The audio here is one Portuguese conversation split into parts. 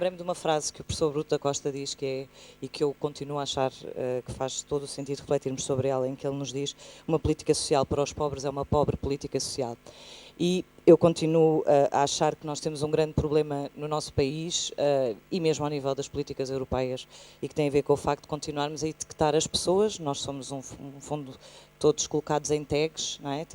lembrei-me de uma frase que o professor Bruto da Costa diz, e que eu continuo a achar que faz todo o sentido refletirmos sobre ela, em que ele nos diz: uma política social para os pobres é uma pobre política social. E eu continuo a achar que nós temos um grande problema no nosso país, e mesmo ao nível das políticas europeias, e que tem a ver com o facto de continuarmos a etiquetar as pessoas. Nós somos um fundo todos colocados em tags, não é?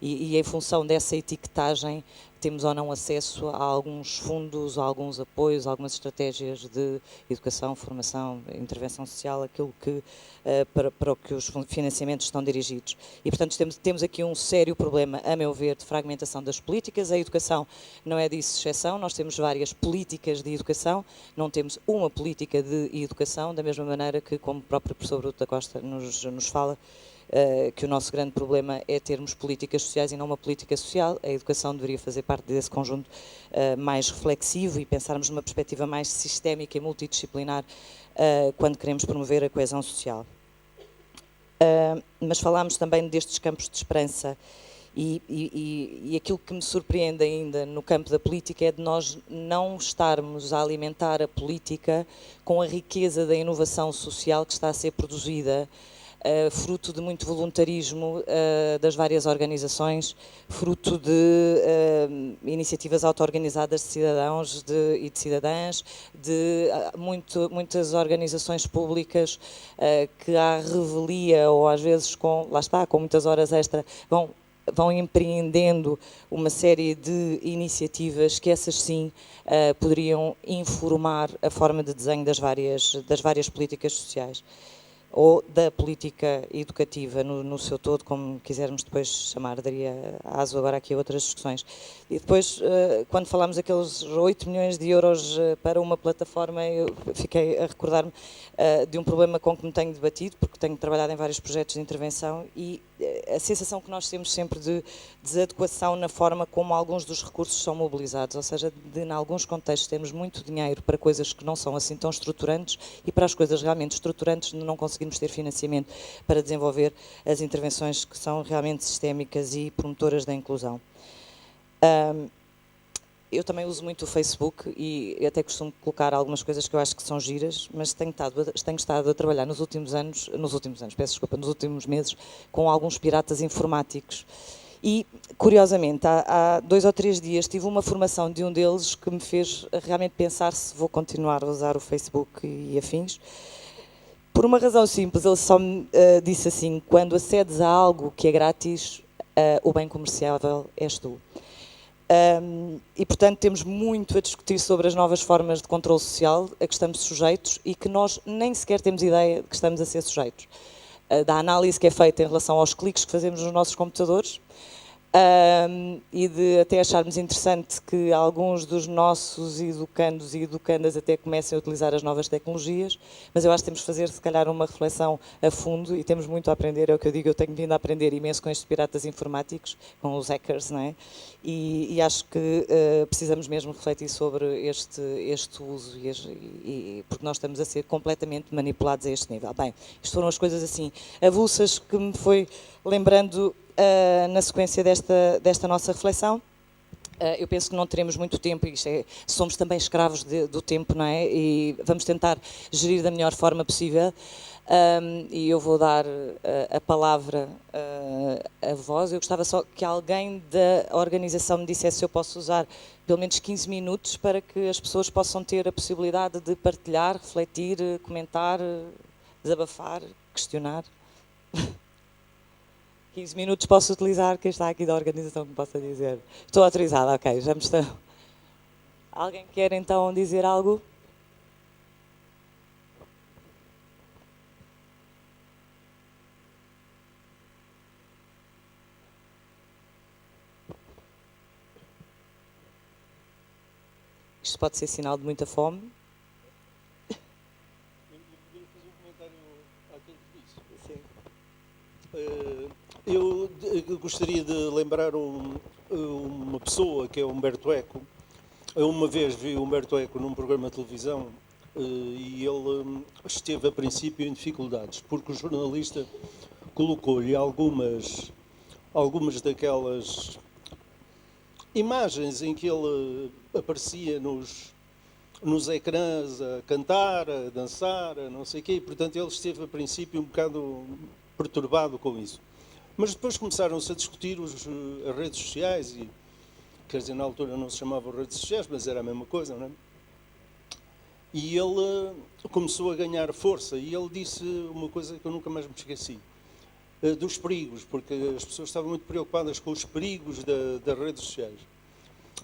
E em função dessa etiquetagem temos ou não acesso a alguns fundos, a alguns apoios, a algumas estratégias de educação, formação, intervenção social, aquilo que, para o que os financiamentos estão dirigidos. E, portanto, temos aqui um sério problema, a meu ver, de fragmentação das políticas. A educação não é disso exceção. Nós temos várias políticas de educação, não temos uma política de educação, da mesma maneira que, como o próprio professor Bruto da Costa nos fala, que o nosso grande problema é termos políticas sociais e não uma política social. A educação deveria fazer parte desse conjunto mais reflexivo e pensarmos numa perspectiva mais sistémica e multidisciplinar quando queremos promover a coesão social. Mas falámos também destes campos de esperança e aquilo que me surpreende ainda no campo da política é de nós não estarmos a alimentar a política com a riqueza da inovação social que está a ser produzida, fruto de muito voluntarismo das várias organizações, fruto de iniciativas auto-organizadas de cidadãos e de cidadãs, de muitas organizações públicas que à revelia ou às vezes com muitas horas extra vão empreendendo uma série de iniciativas que essas sim poderiam informar a forma de desenho das várias políticas sociais ou da política educativa no seu todo, como quisermos depois chamar, daria aso agora aqui a outras discussões. E depois, quando falámos daqueles 8 milhões de euros para uma plataforma, eu fiquei a recordar-me de um problema com que me tenho debatido, porque tenho trabalhado em vários projetos de intervenção, e a sensação que nós temos sempre de desadequação na forma como alguns dos recursos são mobilizados, ou seja, em alguns contextos temos muito dinheiro para coisas que não são assim tão estruturantes, e para as coisas realmente estruturantes não conseguimos ter financiamento para desenvolver as intervenções que são realmente sistémicas e promotoras da inclusão. Eu também uso muito o Facebook e até costumo colocar algumas coisas que eu acho que são giras, mas tenho estado a trabalhar nos últimos meses, com alguns piratas informáticos. E, curiosamente, há 2 ou 3 dias tive uma formação de um deles que me fez realmente pensar se vou continuar a usar o Facebook e afins. Por uma razão simples, ele só me disse assim: quando acedes a algo que é grátis, o bem comerciável és tu. E, portanto, temos muito a discutir sobre as novas formas de controle social a que estamos sujeitos e que nós nem sequer temos ideia de que estamos a ser sujeitos. Da análise que é feita em relação aos cliques que fazemos nos nossos computadores, e de até acharmos interessante que alguns dos nossos educandos e educandas até comecem a utilizar as novas tecnologias, mas eu acho que temos de fazer, se calhar, uma reflexão a fundo e temos muito a aprender. É o que eu digo, eu tenho vindo a aprender imenso com estes piratas informáticos, com os hackers, não é? E acho que precisamos mesmo refletir sobre este uso, porque nós estamos a ser completamente manipulados a este nível. Bem, isto foram as coisas assim avulsas que me foi lembrando na sequência desta nossa reflexão. Eu penso que não teremos muito tempo, somos também escravos do tempo, não é? E vamos tentar gerir da melhor forma possível. E eu vou dar a palavra a vós. Eu gostava só que alguém da organização me dissesse se eu posso usar pelo menos 15 minutos para que as pessoas possam ter a possibilidade de partilhar, refletir, comentar, desabafar, questionar. 15 minutos posso utilizar, quem está aqui da organização que possa dizer. Estou autorizada, ok, já me estão. Alguém quer então dizer algo? Isto pode ser sinal de muita fome. Podemos fazer um comentário àquilo que disse? Sim. Eu gostaria de lembrar uma pessoa que é Humberto Eco. Eu uma vez vi Humberto Eco num programa de televisão e ele esteve a princípio em dificuldades, porque o jornalista colocou-lhe algumas daquelas imagens em que ele aparecia nos ecrãs a cantar, a dançar, a não sei o quê, e, portanto, ele esteve, a princípio, um bocado perturbado com isso. Mas depois começaram-se a discutir as redes sociais, e, quer dizer, na altura não se chamavam redes sociais, mas era a mesma coisa, não é? E ele começou a ganhar força, e ele disse uma coisa que eu nunca mais me esqueci, dos perigos, porque as pessoas estavam muito preocupadas com os perigos das redes sociais.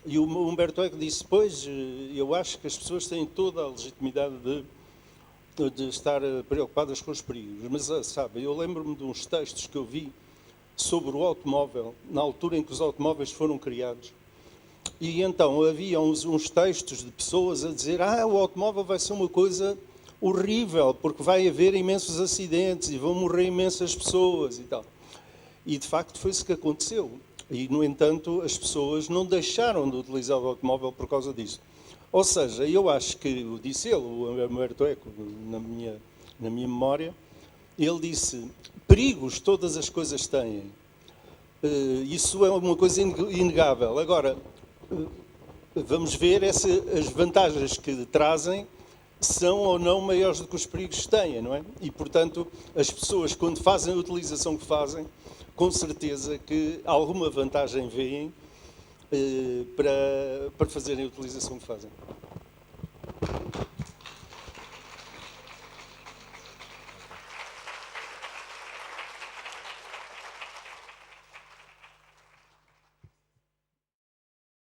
E o Humberto Eco disse, pois, eu acho que as pessoas têm toda a legitimidade de estar preocupadas com os perigos. Mas, sabe, eu lembro-me de uns textos que eu vi sobre o automóvel, na altura em que os automóveis foram criados. E então havia uns textos de pessoas a dizer, o automóvel vai ser uma coisa horrível, porque vai haver imensos acidentes e vão morrer imensas pessoas e tal. E, de facto, foi isso que aconteceu. E, no entanto, as pessoas não deixaram de utilizar o automóvel por causa disso. Ou seja, eu acho que, disse ele, o Humberto Eco, na minha memória, ele disse, perigos todas as coisas têm. Isso é uma coisa inegável. Agora, vamos ver as vantagens que trazem são ou não maiores do que os perigos que têm, não é? E, portanto, as pessoas, quando fazem a utilização que fazem, com certeza que alguma vantagem veem para fazerem a utilização que fazem.